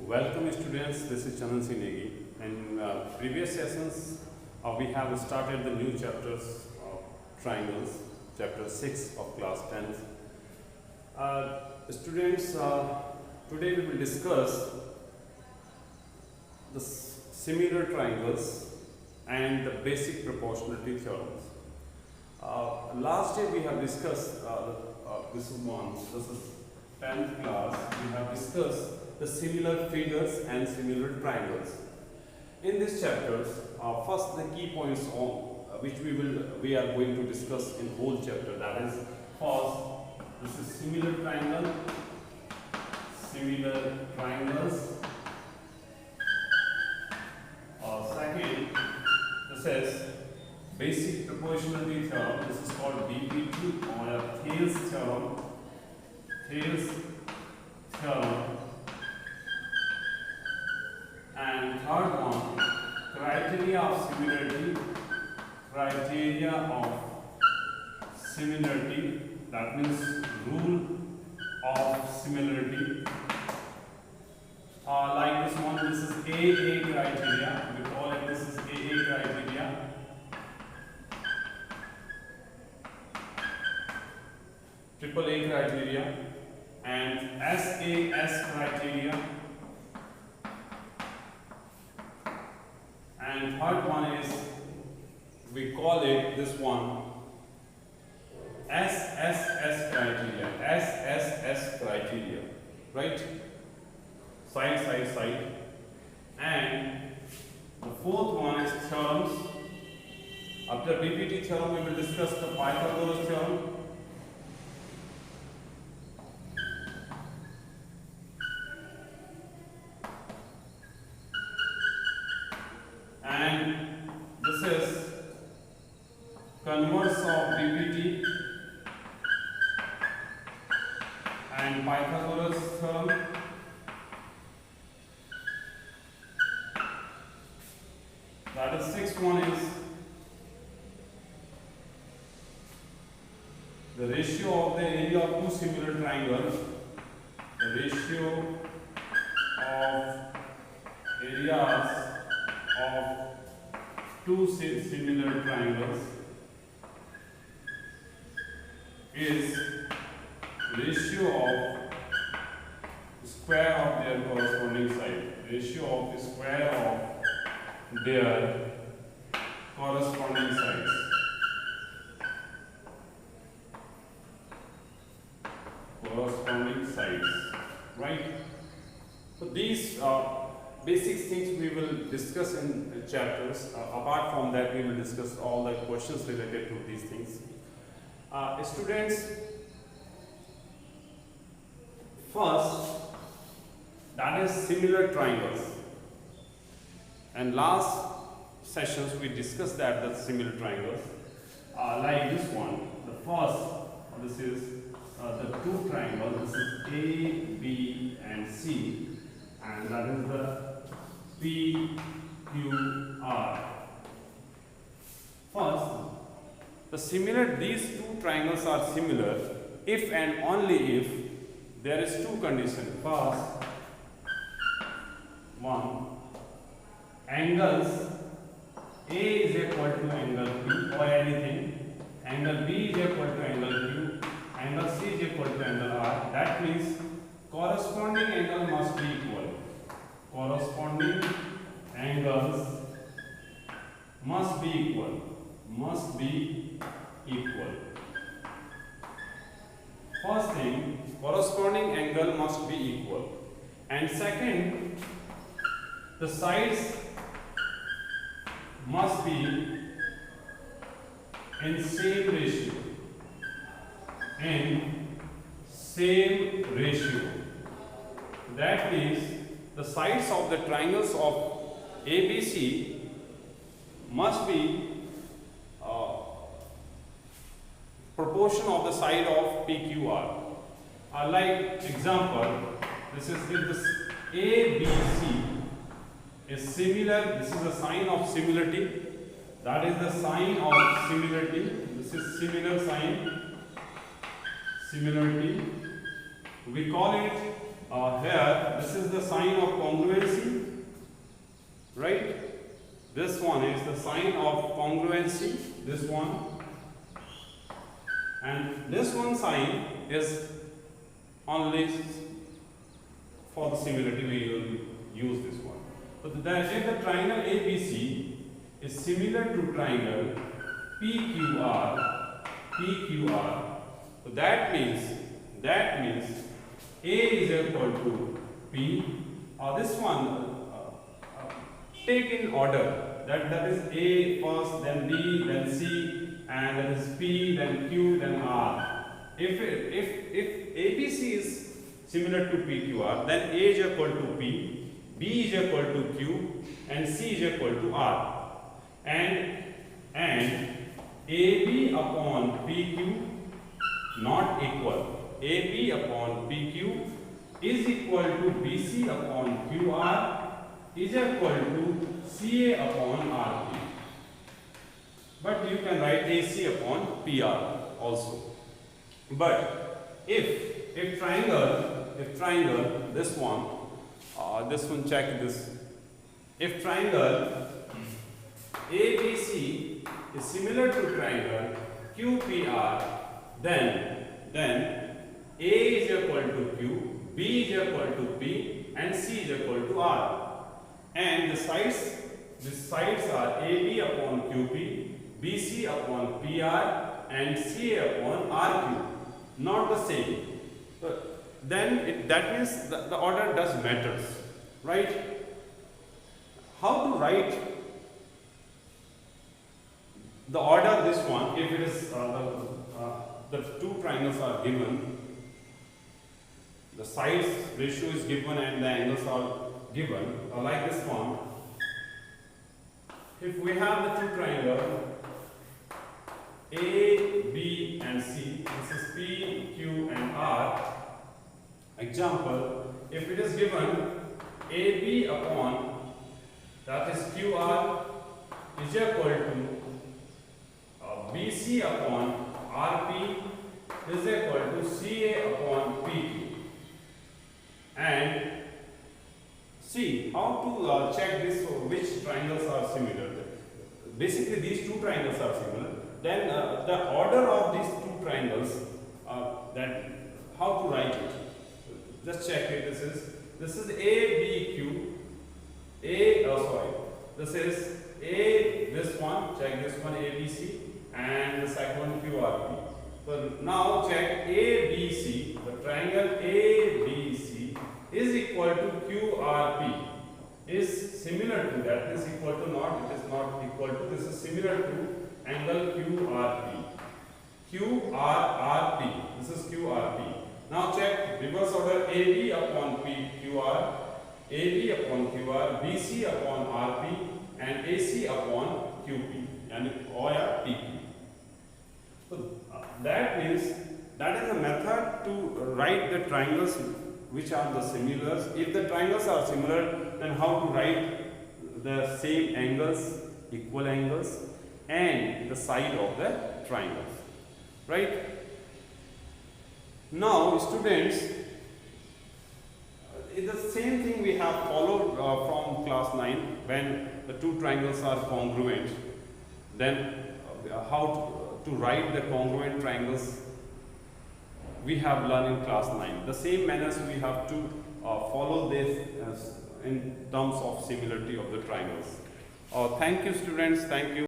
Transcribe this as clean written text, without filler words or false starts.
Welcome students, this is Chandan Singh Negi. In previous sessions, we have started the new chapters of triangles, chapter 6 of class 10th. Students, today we will discuss the similar triangles and the basic proportionality theorems. Last day we have discussed, this is 10th class, we have discussed the similar figures and similar triangles. In this chapter, first the key points on which we are going to discuss in whole chapter. That is, first, this is similar triangle, similar triangles. Second, this is basic proportionality theorem. This is called BPT or Thales theorem. Thales theorem. And third one, criteria of similarity. Criteria of similarity, that means rule of similarity. Like this one, this is AA criteria. We call it, this is AA criteria. Triple A criteria and SAS criteria. And third one is, we call it this one SSS criteria. SSS criteria, right? Side. And the fourth one is theorems. After BPT theorem, we will discuss the Pythagoras theorem. And this is converse of BPT and Pythagoras theorem. That is, sixth one is the ratio of the area of two similar triangles. The ratio of areas of two similar triangles is ratio of square of their corresponding side. Ratio of square of their corresponding sides. Corresponding sides, right? So these basic things we will discuss in chapters. Apart from that, we will discuss all the questions related to these things. Students, first, that is similar triangles. And last sessions we discussed that the similar triangles, like this one. The first, this is the two triangles. This is A, B, and C, and that is the PQR. First, these two triangles are similar if and only if there is two conditions. First one, angles A is equal to angle P or anything, angle B is equal to angle Q, angle C is equal to angle R. That means corresponding angle must be equal. Corresponding angles must be equal. Must be equal. First thing, corresponding angle must be equal. And second, the sides must be in same ratio. In same ratio. That means the sides of the triangles of ABC must be proportion of the side of PQR. Like example, this is if this ABC is similar, this is a sign of similarity. That is the sign of similarity. This is similar sign. Similarity. We call it here this is the sign of congruency, right? This one is the sign of congruency, this one, and this one sign is only for the similarity. We will use this one. So if the triangle ABC is similar to triangle PQR, so that means A is equal to P, or this one take in order, that is A first, then B, then C, and that is P, then Q, then R. If ABC is similar to PQR, then A is equal to P, B is equal to Q, and C is equal to R. And AB upon PQ not equal. AB upon PQ is equal to BC upon QR is equal to CA upon RP. But you can write AC upon PR also. But if triangle, this one check this. If triangle ABC is similar to triangle QPR, then A is equal to Q, B is equal to P, and C is equal to R. And the sides are AB upon QP, BC upon PR, and CA upon RQ. Not the same. So then that means the order does matters, right? How to write the order this one if it is the two triangles are given, the sides ratio is given and the angles are given, like this one. If we have the two triangles A, B and C, this is P, Q and R. Example, if it is given AB upon, that is QR, is equal to BC upon RP is equal to CA upon PQ. And see how to check this, which triangles are similar. Basically these two triangles are similar. Then the order of these two triangles, that how to write it. Just check it. This is ABQ. This is A, this one, check this one ABC, and the second one QRP. So now check ABC, the triangle ABC is equal to QRP, is similar to that, is equal to not, it is not equal to, this is similar to angle QRP. QRRP, this is QRP. Now check reverse order AB upon PQR, AB upon QR, BC upon RP, and AC upon QP, and PQ. So that means that is a method to write the triangles which are the similars. If the triangles are similar, then how to write the same angles, equal angles, and the side of the triangles, right? Now students, it's the same thing we have followed from class 9 when the two triangles are congruent. Then how to write the congruent triangles we have learned in class 9. The same manners we have to follow this in terms of similarity of the triangles. Thank you students, thank you.